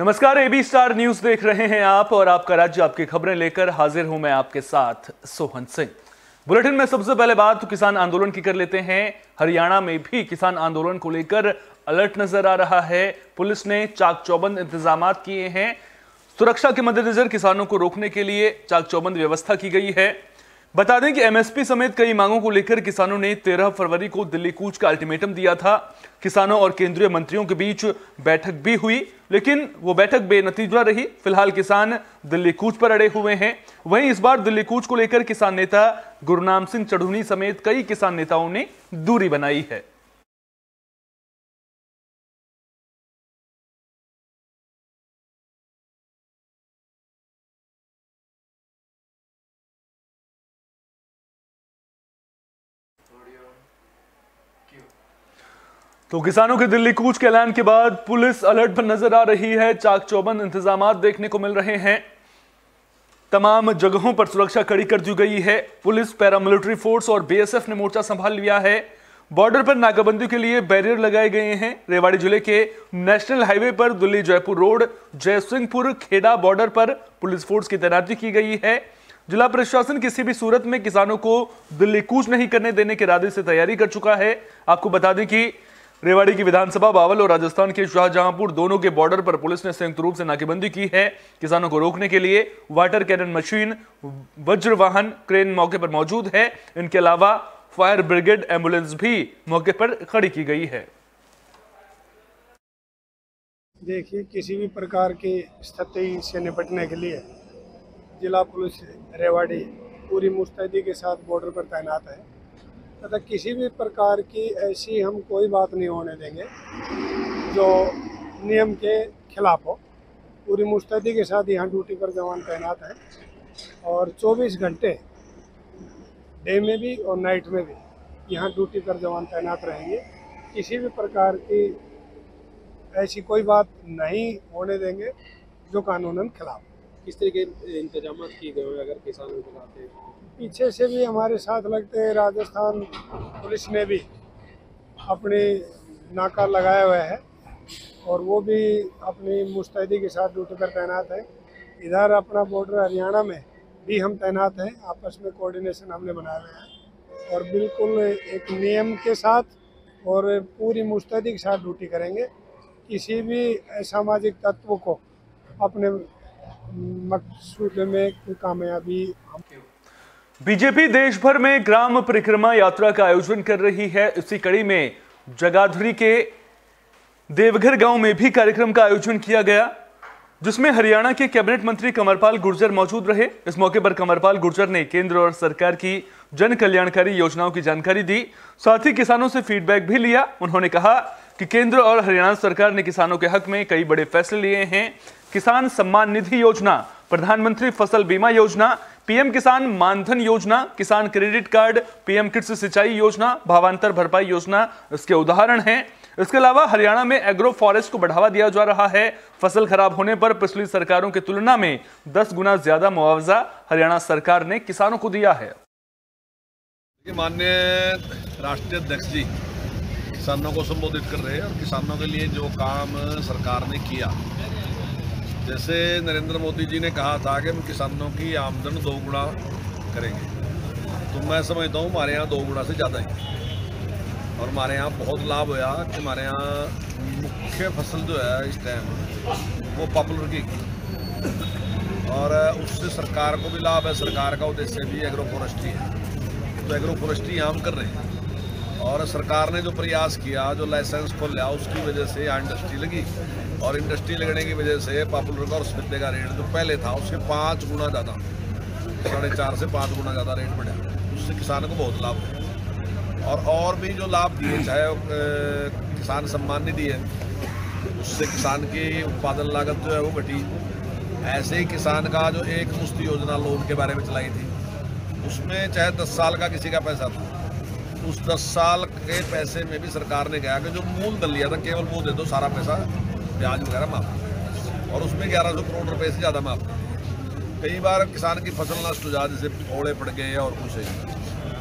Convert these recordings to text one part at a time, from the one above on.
नमस्कार, AB star news देख रहे हैं आप और आपका राज्य आपकी खबरें लेकर हाजिर हूं मैं आपके साथ सोहन सिंह। बुलेटिन में सबसे पहले बात किसान आंदोलन की कर लेते हैं। हरियाणा में भी किसान आंदोलन को लेकर अलर्ट नजर आ रहा है। पुलिस ने चाक चौबंद इंतजाम किए हैं। सुरक्षा के मद्देनजर किसानों को रोकने के लिए चाक चौबंद व्यवस्था की गई है। बता दें कि एमएसपी समेत कई मांगों को लेकर किसानों ने 13 फरवरी को दिल्ली कूच का अल्टीमेटम दिया था। किसानों और केंद्रीय मंत्रियों के बीच बैठक भी हुई, लेकिन वो बैठक बेनतीजा रही। फिलहाल किसान दिल्ली कूच पर अड़े हुए हैं। वहीं इस बार दिल्ली कूच को लेकर किसान नेता गुरनाम सिंह चढ़ूनी समेत कई किसान नेताओं ने दूरी बनाई है। तो किसानों के दिल्ली कूच के ऐलान के बाद पुलिस अलर्ट पर नजर आ रही है। चाक चौबंद इंतजामात देखने को मिल रहे हैं। तमाम जगहों पर सुरक्षा कड़ी कर दी गई है। पुलिस, पैरामिलिट्री फोर्स और बीएसएफ ने मोर्चा संभाल लिया है। बॉर्डर पर नाकाबंदी के लिए बैरियर लगाए गए हैं। रेवाड़ी जिले के नेशनल हाईवे पर दिल्ली जयपुर रोड जयसिंहपुर खेड़ा बॉर्डर पर पुलिस फोर्स की तैनाती की गई है। जिला प्रशासन किसी भी सूरत में किसानों को दिल्ली कूच नहीं करने देने के इरादे से तैयारी कर चुका है। आपको बता दें कि रेवाड़ी की विधानसभा बावल और राजस्थान के शाहजहांपुर दोनों के बॉर्डर पर पुलिस ने संयुक्त रूप से नाकेबंदी की है। किसानों को रोकने के लिए वाटर कैनन मशीन, वज्र वाहन, क्रेन मौके पर मौजूद है। इनके अलावा फायर ब्रिगेड एम्बुलेंस भी मौके पर खड़ी की गई है। देखिए, किसी भी प्रकार की स्थिति से निपटने के लिए जिला पुलिस रेवाड़ी पूरी मुस्तैदी के साथ बॉर्डर पर तैनात है तथा किसी भी प्रकार की ऐसी हम कोई बात नहीं होने देंगे जो नियम के खिलाफ हो। पूरी मुस्तैदी के साथ यहाँ ड्यूटी पर जवान तैनात हैं और 24 घंटे डे में भी और नाइट में भी यहाँ ड्यूटी पर जवान तैनात रहेंगे। किसी भी प्रकार की ऐसी कोई बात नहीं होने देंगे जो कानूनन खिलाफ। किस तरीके के इंतजाम किए गए अगर किसानों को आते हैं? पीछे से भी हमारे साथ लगते हैं, राजस्थान पुलिस ने भी अपनी नाका लगाया हुआ है और वो भी अपनी मुस्तैदी के साथ ड्यूटी पर तैनात है। इधर अपना बॉर्डर हरियाणा में भी हम तैनात हैं। आपस में कोऑर्डिनेशन हमने बनाया हुआ है और बिल्कुल एक नियम के साथ और पूरी मुस्तैदी के साथ ड्यूटी करेंगे। किसी भी असामाजिक तत्व को अपने मकसूद में कामयाबी। बीजेपी देश भर में ग्राम परिक्रमा यात्रा का आयोजन कर रही है। इसी कड़ी में जगाधरी के देवघर गांव में भी कार्यक्रम का आयोजन किया गया, जिसमें हरियाणा के कैबिनेट मंत्री कंवरपाल गुर्जर मौजूद रहे। इस मौके पर कंवरपाल गुर्जर ने केंद्र और सरकार की जन कल्याणकारी योजनाओं की जानकारी दी, साथ ही किसानों से फीडबैक भी लिया। उन्होंने कहा कि केंद्र और हरियाणा सरकार ने किसानों के हक में कई बड़े फैसले लिए हैं। किसान सम्मान निधि योजना, प्रधानमंत्री फसल बीमा योजना, पीएम किसान मानधन योजना, किसान क्रेडिट कार्ड, पीएम किसान सिंचाई योजना, भावांतर भरपाई योजना इसके उदाहरण हैं। इसके अलावा हरियाणा में एग्रो फॉरेस्ट को बढ़ावा दिया जा रहा है। फसल खराब होने पर पिछली सरकारों की तुलना में 10 गुना ज्यादा मुआवजा हरियाणा सरकार ने किसानों को दिया है। माननीय राष्ट्रीय अध्यक्ष जी किसानों को संबोधित कर रहे हैं और किसानों के लिए जो काम सरकार ने किया, जैसे नरेंद्र मोदी जी ने कहा था कि हम किसानों की आमदन 2 गुना करेंगे, तो मैं समझता हूँ हमारे यहाँ 2 गुना से ज़्यादा ही। और हमारे यहाँ बहुत लाभ होया कि हमारे यहाँ मुख्य फसल जो है इस टाइम वो पॉपुलर की और उससे सरकार को भी लाभ है। सरकार का उद्देश्य भी एग्रो फॉरेस्ट्री है, तो एग्रो फॉरेस्ट्री यहाँ हम कर रहे हैं। और सरकार ने जो प्रयास किया, जो लाइसेंस खोला, उसकी वजह से यहाँ इंडस्ट्री लगी और इंडस्ट्री लगने की वजह से पॉपुलर का और स्मिते का रेट जो पहले था उससे 5 गुना ज़्यादा, 4.5 से 5 गुना ज़्यादा रेट बढ़ा। उससे किसान को बहुत लाभ है। और भी जो लाभ दिए, चाहे किसान सम्मान निधि है, उससे किसान की उत्पादन लागत जो है वो घटी। ऐसे ही किसान का जो एक मुश्त योजना लोन के बारे में चलाई थी, उसमें चाहे 10 साल का किसी का पैसा था, उस 10 साल के पैसे में भी सरकार ने कहा कि जो मूलधन लिया था केवल वो दे दो, सारा पैसा ब्याज वगैरह माफ, और उसमें 1100 करोड़ रुपए से ज़्यादा माफ। कई बार किसान की फसल नष्ट हो जाए, जैसे ओले पड़ गए और कुछ,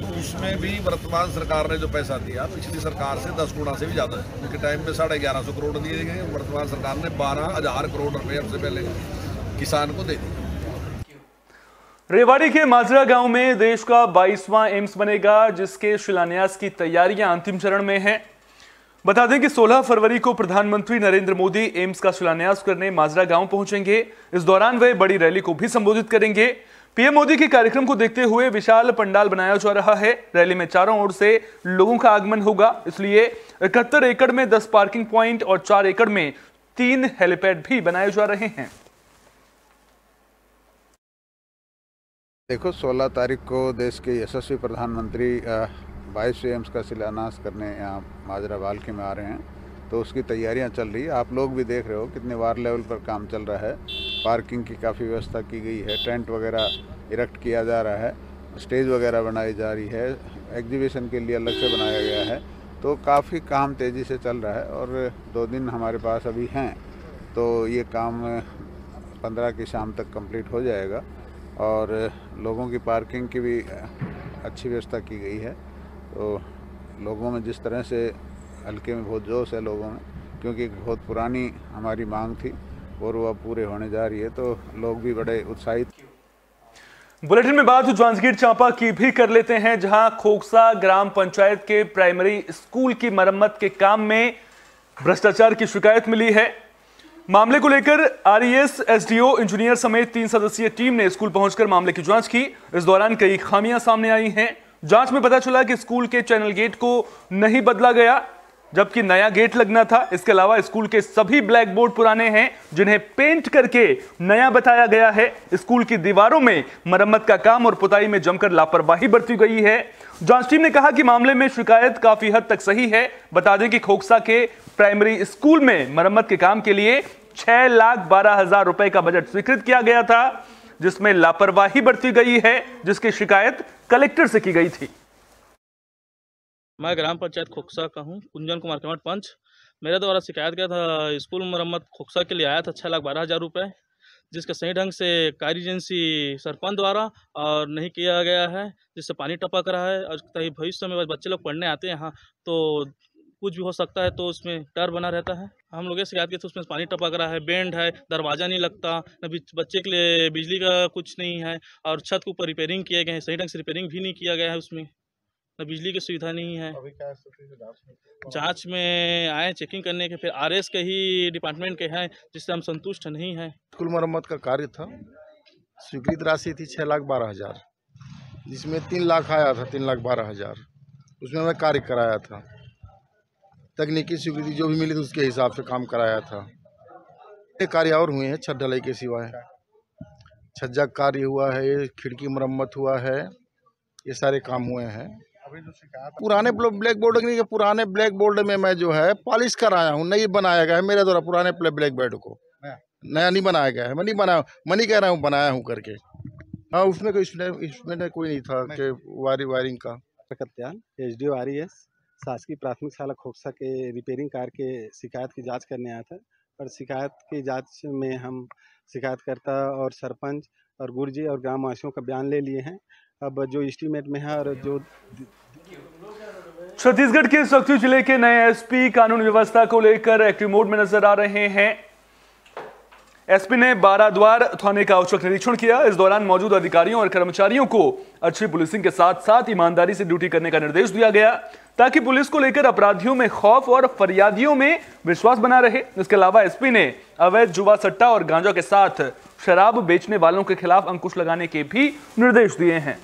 तो उसमें भी वर्तमान सरकार ने जो पैसा दिया पिछली सरकार से 10 गुना से भी ज़्यादा है। उनके टाइम में 1150 करोड़ दिए गए, वर्तमान सरकार ने 12,000 करोड़ रुपए सबसे पहले किसान को दे दिए। रेवाड़ी के माजरा गांव में देश का 22वां एम्स बनेगा, जिसके शिलान्यास की तैयारियां अंतिम चरण में हैं। बता दें कि 16 फरवरी को प्रधानमंत्री नरेंद्र मोदी एम्स का शिलान्यास करने माजरा गांव पहुंचेंगे। इस दौरान वे बड़ी रैली को भी संबोधित करेंगे। पीएम मोदी के कार्यक्रम को देखते हुए विशाल पंडाल बनाया जा रहा है। रैली में चारों ओर से लोगों का आगमन होगा, इसलिए 71 एकड़ में 10 पार्किंग प्वाइंट और 4 एकड़ में 3 हेलीपैड भी बनाए जा रहे हैं। देखो, 16 तारीख को देश के यशस्वी प्रधानमंत्री 22वें एम्स का शिलान्यास करने यहाँ माजरा बाल्की में आ रहे हैं, तो उसकी तैयारियां चल रही है। आप लोग भी देख रहे हो कितने वार लेवल पर काम चल रहा है। पार्किंग की काफ़ी व्यवस्था की गई है, टेंट वगैरह इरेक्ट किया जा रहा है, स्टेज वगैरह बनाई जा रही है, एग्जीबिशन के लिए अलग से बनाया गया है। तो काफ़ी काम तेज़ी से चल रहा है और 2 दिन हमारे पास अभी हैं, तो ये काम 15 की शाम तक कंप्लीट हो जाएगा। और लोगों की पार्किंग की भी अच्छी व्यवस्था की गई है। तो लोगों में जिस तरह से हल्के में बहुत जोश है लोगों में, क्योंकि बहुत पुरानी हमारी मांग थी और वह पूरे होने जा रही है, तो लोग भी बड़े उत्साहित। बुलेटिन में बात जांजगीर चांपा की भी कर लेते हैं, जहां खोखसा ग्राम पंचायत के प्राइमरी स्कूल की मरम्मत के काम में भ्रष्टाचार की शिकायत मिली है। मामले को लेकर आरईएस, एसडीओ, इंजीनियर समेत 3 सदस्यीय टीम ने स्कूल पहुंचकर मामले की जांच की। इस दौरान कई खामियां सामने आई हैं। जांच में पता चला कि स्कूल के चैनल गेट को नहीं बदला गया, जबकि नया गेट लगना था। इसके अलावा स्कूल के सभी ब्लैक बोर्ड पुराने हैं, जिन्हें पेंट करके नया बताया गया है। स्कूल की दीवारों में मरम्मत का काम और पुताई में जमकर लापरवाही बरती गई है। जांच टीम ने कहा कि मामले में शिकायत काफी हद तक सही है। बता दें कि खोखसा के प्राइमरी स्कूल में मरम्मत के काम के लिए 6,12,000 रुपए का बजट स्वीकृत किया गया था, जिसमें लापरवाही बरती गई है, जिसकी शिकायत कलेक्टर से की गई थी। मैं ग्राम पंचायत खोखसा का हूँ, कुंजन कुमार कमर पंच। मेरे द्वारा शिकायत किया था, स्कूल मरम्मत खोखसा के लिए आया था 6,12,000 रुपये, जिसका सही ढंग से कार्य एजेंसी सरपंच द्वारा और नहीं किया गया है, जिससे पानी टपक रहा है। और कहीं भविष्य में बच्चे लोग पढ़ने आते हैं यहाँ, तो कुछ भी हो सकता है, तो उसमें डर बना रहता है। हम लोग ये शिकायत किए थे, उसमें पानी टपक रहा है, बेंड है, दरवाज़ा नहीं लगता, न बच्चे के लिए बिजली का कुछ नहीं है, और छत के ऊपर रिपेयरिंग किए गए हैं, सही ढंग से रिपेयरिंग भी नहीं किया गया है, उसमें न बिजली की सुविधा नहीं है। जांच में आए चेकिंग करने के, फिर आरएस के ही डिपार्टमेंट के हैं, जिससे हम संतुष्ट नहीं हैं। स्कूल मरम्मत का कार्य था, स्वीकृत राशि थी 6,12,000, जिसमें 3 लाख आया था, 3,12,000 उसमें मैं कार्य कराया था। तकनीकी स्वीकृति जो भी मिली थी उसके हिसाब से काम कराया था। ये कार्य और हुए हैं छत ढलाई के सिवाय, छज्जा कार्य हुआ है, खिड़की मरम्मत हुआ है, ये सारे काम हुए हैं। अभी जो शिकायत पुराने ब्लैक बोर्ड नहीं, पुराने ब्लैक बोर्ड में मैं जो है पॉलिश कराया हूँ, नहीं बनाया गया है मेरे द्वारा। पुराने ब्लैक बोर्ड को नया नहीं बनाया गया है, मैं नहीं बनाया, मैं नहीं कह रहा हूँ बनाया हूँ करके। हाँ, उसमें कोई नहीं था कि वायरिंग का। एसडीओ आरईएस शासकीय प्राथमिक शाला खोखसा के रिपेयरिंग कार्य के शिकायत की जांच करने आया था। और शिकायत की जांच में हम शिकायतकर्ता और सरपंच और गुरुजी और ग्रामवासियों का बयान ले लिए हैं। अब जो एस्टीमेट में है और जो छत्तीसगढ़ के सक्ती जिले के नए एसपी कानून व्यवस्था को लेकर एक्टिव मोड में नजर आ रहे हैं। एसपी ने बाराद्वार थाने का औचक निरीक्षण किया। इस दौरान मौजूद अधिकारियों और कर्मचारियों को अच्छी पुलिसिंग के साथ साथ ईमानदारी से ड्यूटी करने का निर्देश दिया गया, ताकि पुलिस को लेकर अपराधियों में खौफ और फरियादियों में विश्वास बना रहे। इसके अलावा एसपी ने अवैध जुआ सट्टा और गांजा के साथ शराब बेचने वालों के खिलाफ अंकुश लगाने के भी निर्देश दिए हैं।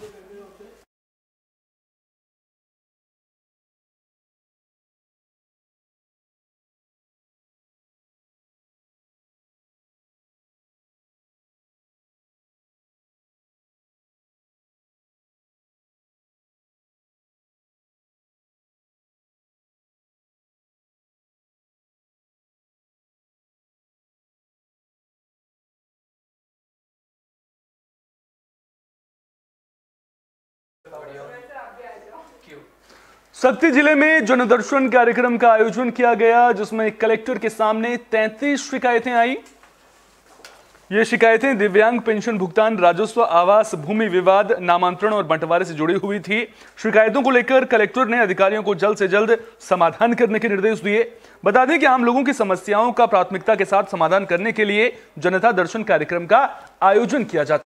सक्ती जिले में जनदर्शन कार्यक्रम का आयोजन किया गया, जिसमें कलेक्टर के सामने 33 शिकायतें आई। ये शिकायतें दिव्यांग पेंशन भुगतान, राजस्व, आवास, भूमि विवाद, नामांतरण और बंटवारे से जुड़ी हुई थी। शिकायतों को लेकर कलेक्टर ने अधिकारियों को जल्द से जल्द समाधान करने के निर्देश दिए। बता दें कि आम लोगों की समस्याओं का प्राथमिकता के साथ समाधान करने के लिए जनता दर्शन कार्यक्रम का आयोजन किया जाता है।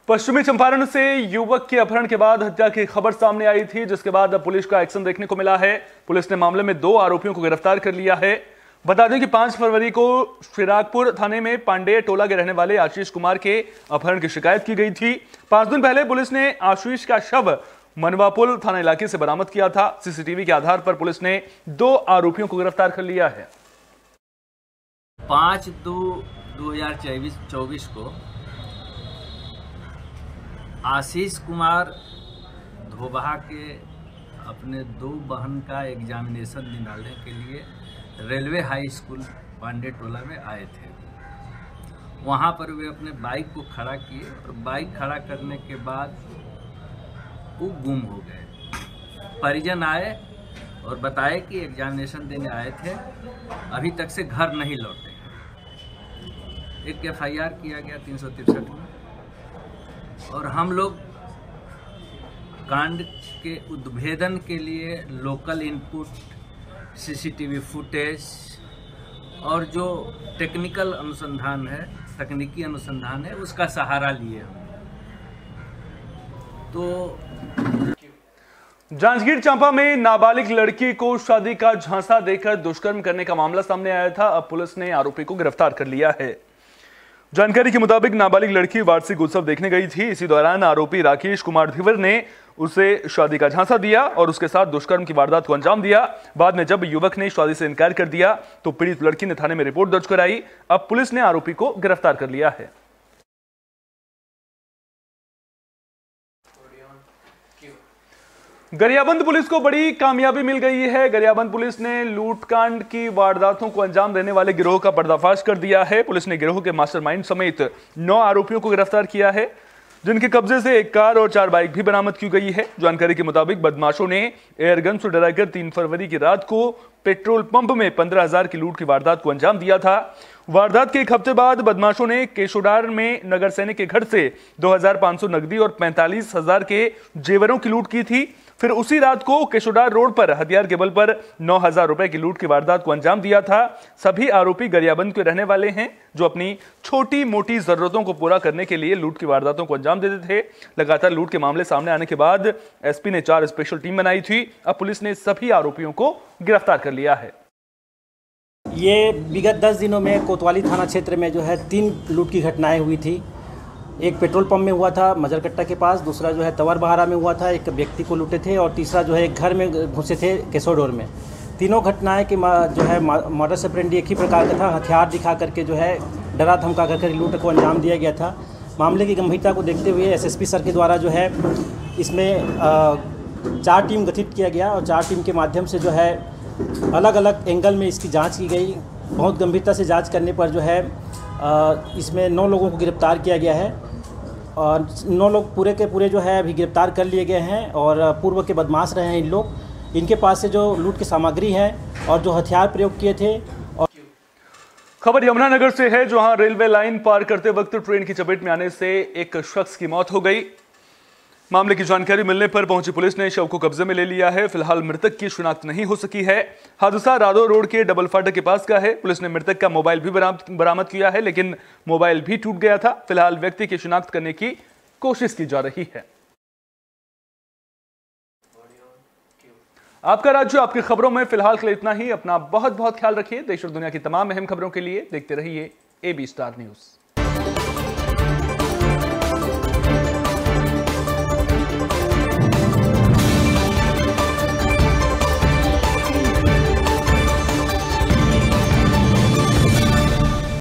पश्चिमी चंपारण से युवक के अपहरण के बाद हत्या की खबर सामने आई थी, जिसके बाद अब पुलिस का एक्शन देखने को मिला है। पुलिस ने मामले में 2 आरोपियों को गिरफ्तार कर लिया है। बता दें कि 5 फरवरी को शिराकपुर थाने में पांडेय टोला के रहने वाले आशीष कुमार के अपहरण की शिकायत की गई थी। 5 दिन पहले पुलिस ने आशीष का शव मनवापुल थाना इलाके से बरामद किया था। सीसीटीवी के आधार पर पुलिस ने 2 आरोपियों को गिरफ्तार कर लिया है। 5/2/2024 को आशीष कुमार धोबहा के अपने 2 बहन का एग्जामिनेशन निकालने के लिए रेलवे हाई स्कूल पांडे टोला में आए थे। वहाँ पर वे अपने बाइक को खड़ा किए और बाइक खड़ा करने के बाद वो गुम हो गए। परिजन आए और बताए कि एग्जामिनेशन देने आए थे, अभी तक से घर नहीं लौटे। एक FIR किया गया 363 में और हम लोग कांड के उद्भेदन के लिए लोकल इनपुट, CCTV फुटेज और जो टेक्निकल अनुसंधान है, तकनीकी अनुसंधान है, उसका सहारा लिए हम। तो जांजगीर चांपा में नाबालिग लड़की को शादी का झांसा देकर दुष्कर्म करने का मामला सामने आया था। अब पुलिस ने आरोपी को गिरफ्तार कर लिया है। जानकारी के मुताबिक नाबालिग लड़की वार्षिक उत्सव देखने गई थी। इसी दौरान आरोपी राकेश कुमार धीवर ने उसे शादी का झांसा दिया और उसके साथ दुष्कर्म की वारदात को अंजाम दिया। बाद में जब युवक ने शादी से इनकार कर दिया तो पीड़ित लड़की ने थाने में रिपोर्ट दर्ज कराई। अब पुलिस ने आरोपी को गिरफ्तार कर लिया है। गरियाबंद पुलिस को बड़ी कामयाबी मिल गई है। गरियाबंद पुलिस ने लूटकांड की वारदातों को अंजाम देने वाले गिरोह का पर्दाफाश कर दिया है। पुलिस ने गिरोह के मास्टरमाइंड समेत 9 आरोपियों को गिरफ्तार किया है, जिनके कब्जे से 1 कार और 4 बाइक भी बरामद की गई है। जानकारी के मुताबिक बदमाशों ने एयरगन से डराकर 3 फरवरी की रात को पेट्रोल पंप में 15,000 की लूट की वारदात को अंजाम दिया था। वारदात के 1 हफ्ते बाद बदमाशों ने केशोडार में नगर सैनिक के घर से 2,500 नकदी और 45,000 के जेवरों की लूट की थी। फिर उसी रात को केशोडार रोड पर हथियार के बल पर 9,000 रुपए की लूट की वारदात को अंजाम दिया था। सभी आरोपी गरियाबंद के रहने वाले हैं, जो अपनी छोटी मोटी जरूरतों को पूरा करने के लिए लूट की वारदातों को अंजाम देते थे। लगातार लूट के मामले सामने आने के बाद एसपी ने 4 स्पेशल टीम बनाई थी। अब पुलिस ने सभी आरोपियों को गिरफ्तार कर लिया है। ये विगत 10 दिनों में कोतवाली थाना क्षेत्र में जो है 3 लूट की घटनाएं हुई थी। एक पेट्रोल पंप में हुआ था मजरकट्टा के पास, दूसरा जो है तवर बहारा में हुआ था, एक व्यक्ति को लूटे थे, और तीसरा जो है एक घर में घुसे थे केशोडोर में। तीनों घटनाएं के जो है मॉडस ऑपरेंडी एक ही प्रकार का था। हथियार दिखा करके जो है डरा धमका करके लूट को अंजाम दिया गया था। मामले की गंभीरता को देखते हुए एसएसपी सर के द्वारा जो है इसमें 4 टीम गठित किया गया और 4 टीम के माध्यम से जो है अलग अलग एंगल में इसकी जांच की गई। बहुत गंभीरता से जांच करने पर जो है इसमें 9 लोगों को गिरफ्तार किया गया है और 9 लोग पूरे के पूरे जो है अभी गिरफ्तार कर लिए गए हैं और पूर्व के बदमाश रहे हैं इन लोग। इनके पास से जो लूट की सामग्री है और जो हथियार प्रयोग किए थे। और खबर यमुनानगर से है, जहां रेलवे लाइन पार करते वक्त ट्रेन की चपेट में आने से एक शख्स की मौत हो गई। मामले की जानकारी मिलने पर पहुंची पुलिस ने शव को कब्जे में ले लिया है। फिलहाल मृतक की शिनाख्त नहीं हो सकी है। हादसा रादो रोड के डबल फाटक के पास का है। पुलिस ने मृतक का मोबाइल भी बरामद किया है, लेकिन मोबाइल भी टूट गया था। फिलहाल व्यक्ति की शिनाख्त करने की कोशिश की जा रही है। आपका राज्य आपकी खबरों में फिलहाल के लिए इतना ही। अपना बहुत बहुत ख्याल रखिए। देश और दुनिया की तमाम अहम खबरों के लिए देखते रहिए AB स्टार न्यूज।